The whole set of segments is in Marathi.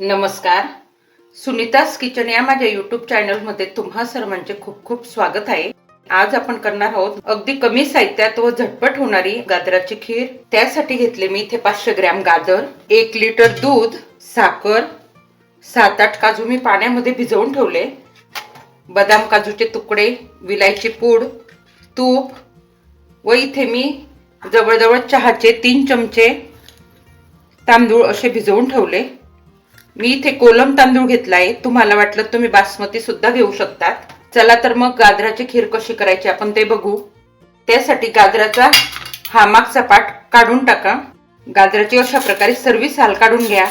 नमस्कार. सुनीताज किचन या माझ्या यूट्यूब चॅनलमध्ये तुम्हा सर्वांचे खूप खूप स्वागत आहे. आज आपण करणार आहोत अगदी कमी साहित्यात व झटपट होणारी गाजराची खीर. त्यासाठी घेतले मी इथे 500 ग्रॅम गाजर, 1 लिटर दूध, साखर, 7-8 काजू मी पाण्यामध्ये भिजवून ठेवले, बदाम काजूचे तुकडे, विलायची पूड, तूप व इथे मी जवळजवळ चहाचे 3 चमचे तांदूळ असे भिजवून ठेवले. मी इथे कोलम तांदूळ घेतलाय, तुम्हाला वाटलं तुम्ही बासमती सुद्धा घेऊ शकतात. चला तर मग गाजराची खीर कशी करायची आपण ते बघू. त्यासाठी गाजराचा हा मागचा पाट काढून टाका. गाजराची अशा प्रकारे सर्व साल काढून घ्या.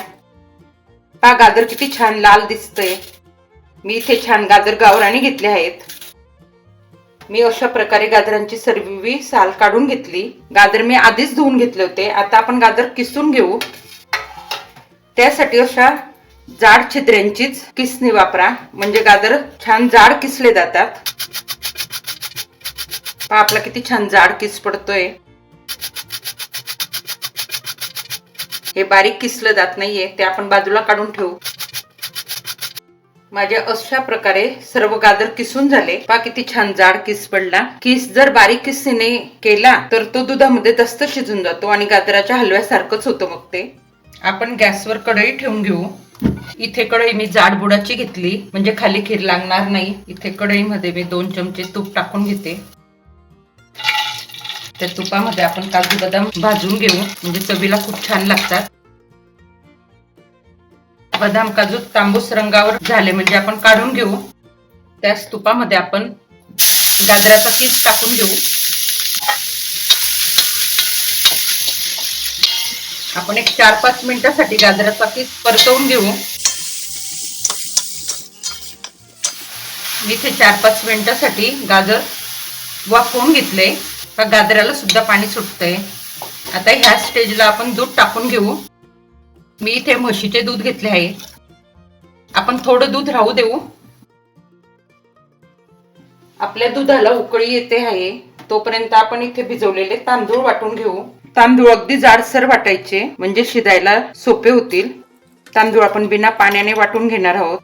पहा गाजर किती छान लाल दिसतंय. मी इथे छान गाजर गावरानी घेतले आहेत. मी अशा प्रकारे गाजरांची सर्व साल काढून घेतली. गाजर मी आधीच धुवून घेतले होते. आता आपण गाजर किसून घेऊ. त्यासाठी अशा जाड छिद्र्यांचीच किसणी वापरा, म्हणजे गाजर छान जाड किसले जातात. पहा आपला किती छान जाड किस पडतोय. हे बारीक किसलं जात नाहीये, ते आपण बाजूला काढून ठेवू. माझ्या अशा प्रकारे सर्व गाजर किसून झाले. पहा किती छान जाड किस पडला. किस जर बारीक किसणीने केला तर तो दुधामध्ये जास्त शिजून जातो आणि गाजराच्या हलव्यासारखंच होतं. मग ते आपण गॅसवर कढई ठेवून घेऊ. इथे कढई मी जाड बुडाची घेतली, म्हणजे खाली खीर लागणार नाही. इथे कढईमध्ये मी 2 चमचे तूप टाकून घेते. त्या तुपामध्ये आपण काजू बदाम भाजून घेऊ, म्हणजे चवीला खूप छान लागतात. बदाम काजू तांबूस रंगावर झाले म्हणजे आपण काढून घेऊ. त्याच तुपामध्ये आपण गाजराचा किस टाकून घेऊ. आपण एक 4-5 मिनिटांसाठी गाजराचा किस परतवून घेऊ. मी इथे 4-5 मिनिटांसाठी गाजर वाफवून घेतले. गाजराला सुद्धा पाणी सुटतंय. आता ह्या स्टेजला आपण दूध टाकून घेऊ. मी इथे म्हशीचे दूध घेतले आहे. आपण थोडं दूध राहू देऊ. आपल्या दुधाला उकळी येते आहे तोपर्यंत आपण इथे भिजवलेले तांदूळ वाटून घेऊ. तांदूळ अगदी जाडसर वाटायचे, म्हणजे शिजायला सोपे होतील. तांदूळ आपण बिना पाण्याने वाटून घेणार आहोत.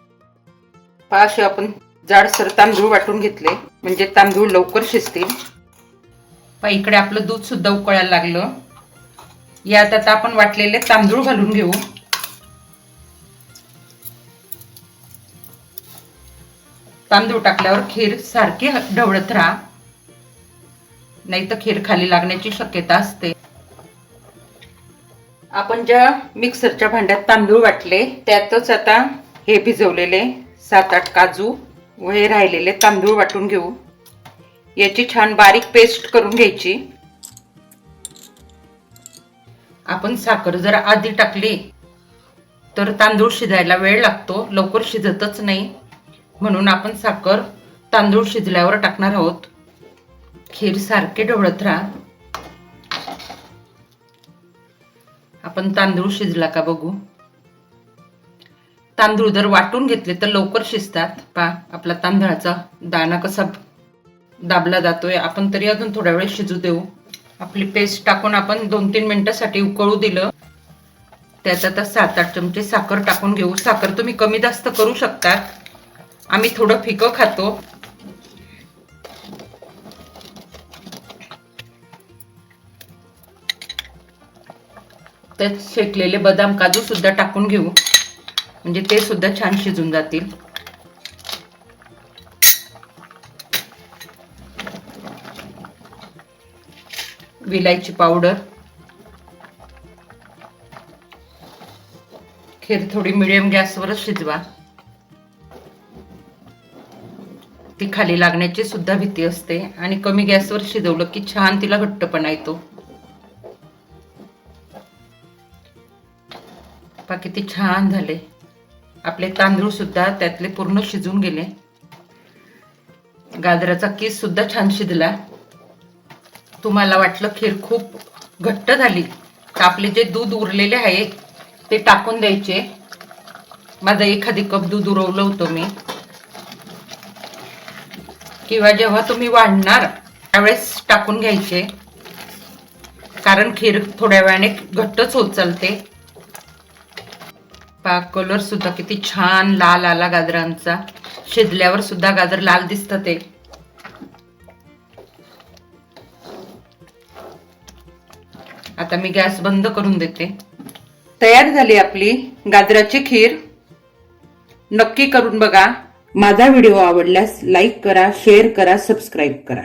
पहा असे आपण जाडसर तांदूळ वाटून घेतले, म्हणजे तांदूळ लवकर शिजतील. पहा इकडे आपलं दूध सुद्धा उकळायला लागलं. यात आता आपण वाटलेले तांदूळ घालून घेऊ. तांदूळ टाकल्यावर खीर सारखी ढवळत राहा, नाही तर खीर खाली लागण्याची शक्यता असते. आपण ज्या मिक्सरच्या भांड्यात तांदूळ वाटले त्यातच आता हे भिजवलेले 7-8 काजू व हे राहिलेले तांदूळ वाटून घेऊ. याची छान बारीक पेस्ट करून घ्यायची. आपण साखर जर आधी टाकली तर तांदूळ शिजायला वेळ लागतो, लवकर शिजतच नाही. म्हणून आपण साखर तांदूळ शिजल्यावर टाकणार आहोत. खीर सारखे ढवळत राहा. आपण तांदूळ शिजला का बघू. तांदूळ जर वाटून घेतले तर लवकर शिजतात. पहा आपला तांदळाचा दाणा कसा दाबला जातोय. आपण तरी अजून थोड्या वेळ शिजू देऊ. आपली पेस्ट टाकून आपण 2-3 मिनिटांसाठी उकळू दिलं. त्यात आता 7-8 चमचे साखर टाकून घेऊ. साखर तुम्ही कमी जास्त करू शकता. आम्ही थोडं फिकं खातो. त्यात शेकलेले बदाम काजू सुद्धा टाकून घेऊ, म्हणजे ते सुद्धा छान शिजून जातील. विलायची पावडर. खीर थोडी मिडियम गॅसवरच शिजवा. ती खाली लागण्याची सुद्धा भीती असते आणि कमी गॅसवर शिजवलं की छान तिला घट्टपणा येतो. पहा किती छान झाले. आपले तांदूळ सुद्धा त्यातले पूर्ण शिजून गेले. गाजराचा किस सुद्धा छान शिजला. तुम्हाला वाटलं खीर खूप घट्ट झाली तर आपले जे दूध उरलेले आहे ते टाकून द्यायचे. माझं 1 कप दूध उरवलं होतं मी. किंवा जेव्हा तुम्ही वाढणार त्यावेळेस टाकून घ्यायचे, कारण खीर थोड्या वेळाने घट्टच होत चालते. पाक कलर सुद्धा किती छान लाल आला गाजरांचा. शिजल्यावर सुद्धा गाजर लाल दिसतं ते. आता मी गॅस बंद करून देते. तयार झाली आपली गाजराची खीर. नक्की करून बघा. माझा व्हिडिओ आवडल्यास लाईक करा, शेअर करा, सबस्क्राईब करा.